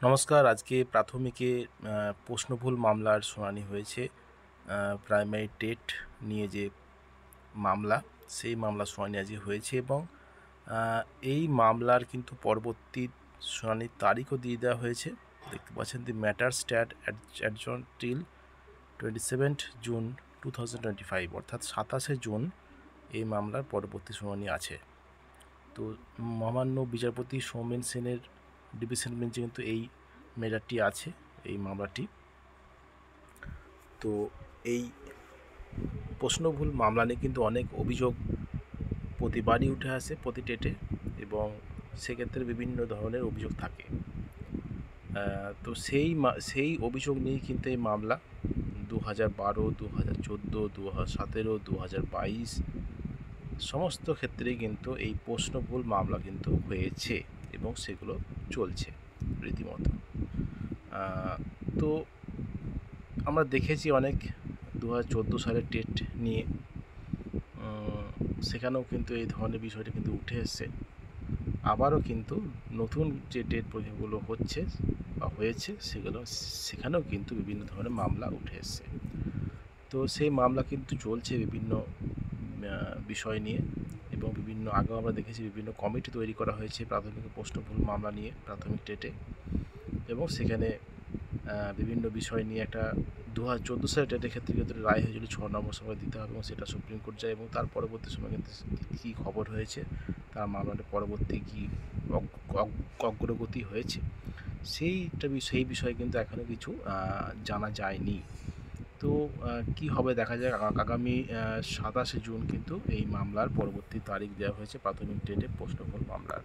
নমস্কার। আজকে প্রাথমিকে প্রশ্নভুল মামলার শুনানি হয়েছে। প্রাইমারি টেট নিয়ে যে মামলা, সেই মামলার শুনানি আজকে হয়েছে এবং এই মামলার কিন্তু পরবর্তী শুনানির তারিখও দিয়ে দেওয়া হয়েছে। দেখতে পাচ্ছেন, the matter stat adjourn till 27th June 2025, অর্থাৎ 27শে জুন এই মামলার পরবর্তী শুনানি আছে। তো মহামান্য বিচারপতি সৌমেন সেনের ডিভিশন বেঞ্চে কিন্তু এই মেটারটি আছে, এই মামলাটি। তো এই প্রশ্নভুল মামলা নিয়ে কিন্তু অনেক অভিযোগ প্রতিবারই উঠে আসে প্রতি ডেটে, এবং সেক্ষেত্রে বিভিন্ন ধরনের অভিযোগ থাকে। তো সেই অভিযোগ নিয়েই কিন্তু এই মামলা 2012, 2014, 2017, 2022 সমস্ত ক্ষেত্রেই কিন্তু এই প্রশ্নভুল মামলা কিন্তু হয়েছে এবং সেগুলো চলছে রীতিমতো। তো আমরা দেখেছি অনেক 2014 সালের টেট নিয়ে, সেখানেও কিন্তু এই ধরনের বিষয়টা কিন্তু উঠে এসছে। আবারও কিন্তু নতুন যে টেট পরীক্ষাগুলো হচ্ছে বা হয়েছে সেখানেও কিন্তু বিভিন্ন ধরনের মামলা উঠে এসছে। তো সেই মামলা কিন্তু চলছে বিভিন্ন বিষয় নিয়ে, এবং আগেও আমরা দেখেছি বিভিন্ন কমিটি তৈরি করা হয়েছে প্রাথমিক প্রশ্নভুল মামলা নিয়ে প্রাথমিক টেটে, এবং সেখানে বিভিন্ন বিষয় নিয়ে একটা 2014 সালের টেটের ক্ষেত্রে কিন্তু রায় হয়েছিল 6 নম্বর সময় দিতে হবে, এবং সেটা সুপ্রিম কোর্ট যায়, এবং তার পরবর্তী সময় কিন্তু কী খবর হয়েছে, তার মামলাটা পরবর্তী কী অগ্রগতি হয়েছে সেই বিষয়ে কিন্তু এখনও কিছু জানা যায়নি। তো কী হবে দেখা যায়। আগামী 27শে জুন কিন্তু এই মামলার পরবর্তী তারিখ দেওয়া হয়েছে প্রাথমিক টেটে প্রশ্নভুল মামলার।